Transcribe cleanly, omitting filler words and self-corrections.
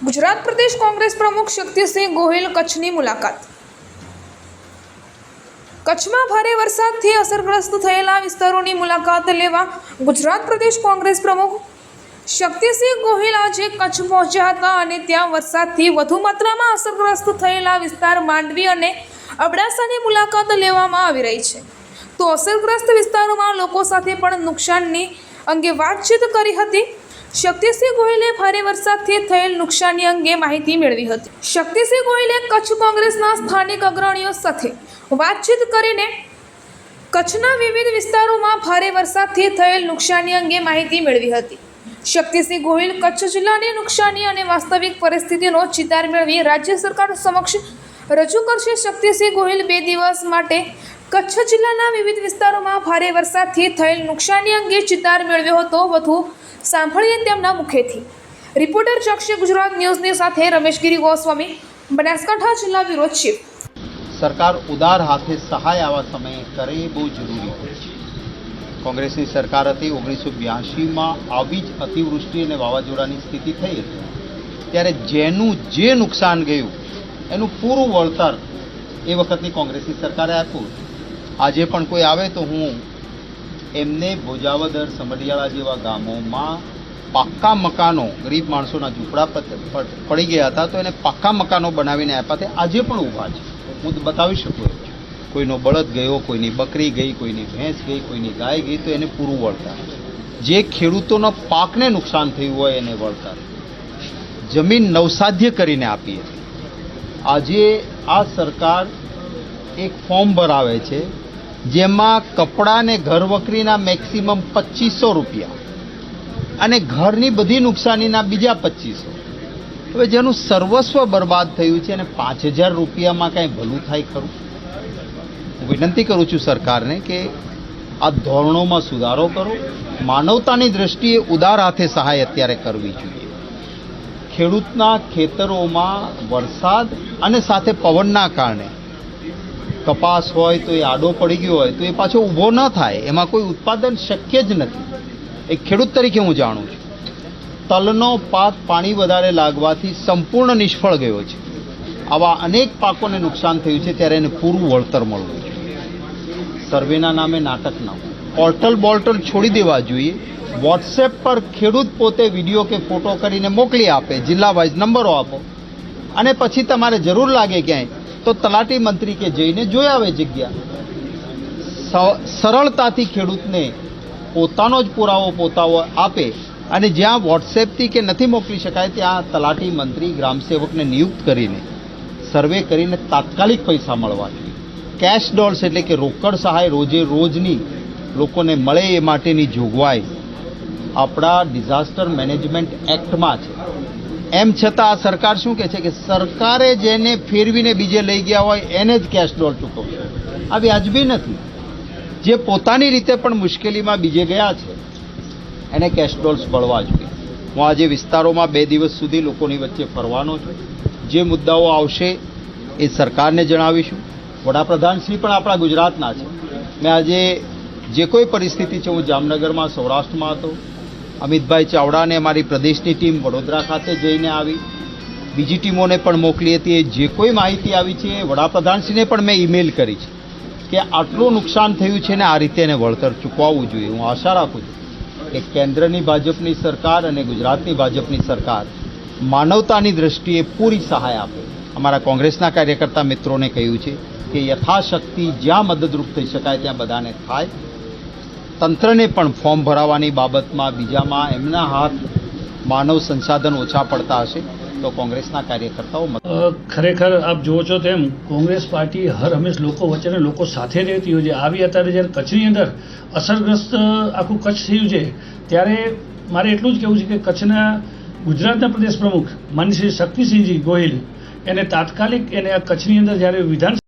ગુજરાત પ્રદેશ કોંગ્રેસ પ્રમુખ શક્તિસિંહ ગોહિલ કચ્છની મુલાકાત। કચ્છમાં ભારે વરસાદથી અસરગ્રસ્ત થયેલા વિસ્તારોની મુલાકાત લેવા ગુજરાત પ્રદેશ કોંગ્રેસ પ્રમુખ શક્તિસિંહ ગોહિલ આજે કચ્છ પહોંચ્યા હતા અને ત્યાં વરસાદથી વધુ માત્રામાં અસરગ્રસ્ત થયેલા વિસ્તાર માંડવી અને અબડાસાની મુલાકાત લેવામાં આવી રહી છે। તો અસરગ્રસ્ત વિસ્તારોમાં લોકો સાથે પણ નુકસાનની અંગે વાતચીત કરી હતી। શક્તિસિંહ ગોહિલે ભારે વરસાદથી થયેલ નુકસાની અંગે માહિતી મેળવી હતી। શક્તિસિંહ ગોહિલે કચ્છ કોંગ્રેસના સ્થાનિક અગ્રણીઓ સાથે વાતચીત કરીને કચ્છના વિવિધ વિસ્તારોમાં ભારે વરસાદથી થયેલ નુકસાની અંગે માહિતી મેળવી હતી। શક્તિસિંહ ગોહિલ કચ્છ જિલ્લાની નુકસાની અને વાસ્તવિક પરિસ્થિતિનો ચિતાર મેળવી રાજ્ય સરકાર સમક્ષ રજૂ કરશે। શક્તિસિંહ ગોહિલ 2 દિવસ માટે કચ્છ જિલ્લાના વિવિધ વિસ્તારોમાં ભારે વરસાદથી થયેલ નુકસાની અંગે ચિતાર મેળવ્યો હતો। વધુ સાંભળીએ તેમના મુખેથી। રિપોર્ટર ચક્ષી ગુજરાત ન્યૂઝની સાથે રમેશગીરી ગોસ્વામી, બનાસકાંઠા જિલ્લા બ્યુરો ચીફ। સરકાર ઉદાર હાથે સહાય આવા સમયે કરે એ બહુ જરૂરી હોય છે। કોંગ્રેસની સરકાર હતી 1982માં આવી જ અતિવૃષ્ટિ અને વાવાઝોડાની સ્થિતિ થઈ હતી, ત્યારે જેનું જે નુકસાન ગયું એનું પૂરું વળતર એ વખતની કોંગ્રેસની સરકારે આપ્યું। આજે પણ કોઈ આવે તો હું એમને ભોજાવદર, સમઢિયાળા જેવા ગામોમાં પાક્કા મકાનો, ગરીબ માણસોના ઝૂંપડા પડી ગયા હતા તો એને પાક્કા મકાનો બનાવીને આપ્યા તે આજે પણ ઊભા છે। હું બતાવી શકું એમ છું। કોઈનો બળદ ગયો, કોઈની બકરી ગઈ, કોઈની ભેંસ ગઈ, કોઈની ગાય ગઈ તો એને પૂરું વળતર, જે ખેડૂતોના પાકને નુકસાન થયું હોય એને વળતર, જમીન નવસાધ્ય કરીને આપીએ। આજે આ સરકાર એક ફોર્મ ભરાવે છે જેમાં કપડાં ને ઘરવકરીના મેક્સિમમ 2500 રૂપિયા અને ઘરની બધી નુકસાનીના બીજા 2500। હવે જેનું સર્વસ્વ બરબાદ થયું છે અને 5000 રૂપિયામાં કાંઈ ભલું થાય ખરું? હું વિનંતી કરું છું સરકારને કે આ ધોરણોમાં સુધારો કરો। માનવતાની દ્રષ્ટિએ ઉદાર હાથે સહાય અત્યારે કરવી જોઈએ। ખેડૂતના ખેતરોમાં વરસાદ અને સાથે પવનના કારણે કપાસ હોય તો એ આડો પડી ગયો હોય તો એ પાછો ઊભો ન થાય, એમાં કોઈ ઉત્પાદન શક્ય જ નથી। એક ખેડૂત તરીકે હું જાણું છું તલનો પાક પાણી વધારે લાગવાથી સંપૂર્ણ નિષ્ફળ ગયો છે। આવા અનેક પાકોને નુકસાન થયું છે ત્યારે એને પૂરું વળતર મળવું જોઈએ। સર્વેના નામે નાટક ન હોય, પોર્ટલ બોર્ટલ છોડી દેવા જોઈએ। વોટ્સએપ પર ખેડૂત પોતે વિડીયો કે ફોટો કરીને મોકલી આપે, જિલ્લા વાઇઝ નંબરો આપો અને પછી તમારે જરૂર લાગે ક્યાંય તો તલાટી મંત્રી કે જઈને જોઈ આવે જગ્યા। સરળતાથી ખેડૂતને પોતાનો જ પુરાવો પોતાવો આપે અને જ્યાં વોટ્સએપથી કે નથી મોકલી શકાય ત્યાં તલાટી મંત્રી ગ્રામસેવકને નિયુક્ત કરીને સર્વે કરીને તાત્કાલિક પૈસા મળવા જોઈએ। કેશ ડોલ્સ એટલે કે રોકડ સહાય રોજે રોજની લોકોને મળે એ માટેની જોગવાઈ આપણા ડિઝાસ્ટર મેનેજમેન્ટ એક્ટમાં છે। એમ છતાં આ સરકાર શું કહે છે કે સરકારે જેને ફેરવીને બીજે લઈ ગયા હોય એને જ કેશ ડોલ ચૂકવશે। આ વ્યાજબી નથી। જે પોતાની રીતે પણ મુશ્કેલીમાં બીજે ગયા છે એને કેશ ડોલ્સ મળવા જોઈએ। હું આજે વિસ્તારોમાં 2 દિવસ સુધી લોકોની વચ્ચે ફરવાનો છું। જે મુદ્દાઓ આવશે એ સરકારને જણાવીશું। વડાપ્રધાનશ્રી પણ આપણા ગુજરાતના છે। મેં આજે જે કોઈ પરિસ્થિતિ છે, હું જામનગરમાં, સૌરાષ્ટ્રમાં હતો, અમિતભાઈ ચાવડા અને અમારી પ્રદેશની ટીમ વડોદરા ખાતે જઈને આવી, બીજી ટીમોને પણ મોકલી હતી। જે કોઈ માહિતી આવી છે વડાપ્રધાનશ્રીને પણ મેં ઈમેલ કરી છે કે આટલું નુકસાન થયું છે ને આ રીતે એને વળતર ચૂકવવું જોઈએ। હું આશા રાખું છું કે કેન્દ્રની ભાજપની સરકાર અને ગુજરાતની ભાજપની સરકાર માનવતાની દ્રષ્ટિએ પૂરી સહાય આપે। અમારા કોંગ્રેસના કાર્યકર્તા મિત્રોને કહ્યું છે કે યથાશક્તિ જ્યાં મદદરૂપ થઈ શકાય ત્યાં બધાને થાય। તંત્રને પણ ફોર્મ ભરાવાની બાબતમાં બીજામાં એમના હાથ માનવ સંસાધન ઓછા પડતા હશે તો કોંગ્રેસના કાર્યકર્તાઓ ખરેખર આપ જુઓ છો તેમ કોંગ્રેસ પાર્ટી હર હંમેશ લોકો વચ્ચે લોકો સાથે રહેતી હોય છે। આવી અત્યારે જ્યારે કચ્છની અંદર અસરગ્રસ્ત આખું કચ્છ થયું છે ત્યારે મારે એટલું જ કહેવું છે કે કચ્છના ગુજરાતના પ્રદેશ પ્રમુખ માનની શ્રી શક્તિસિંહજી ગોહિલ એને તાત્કાલિક એને આ કચ્છની અંદર જ્યારે વિધાન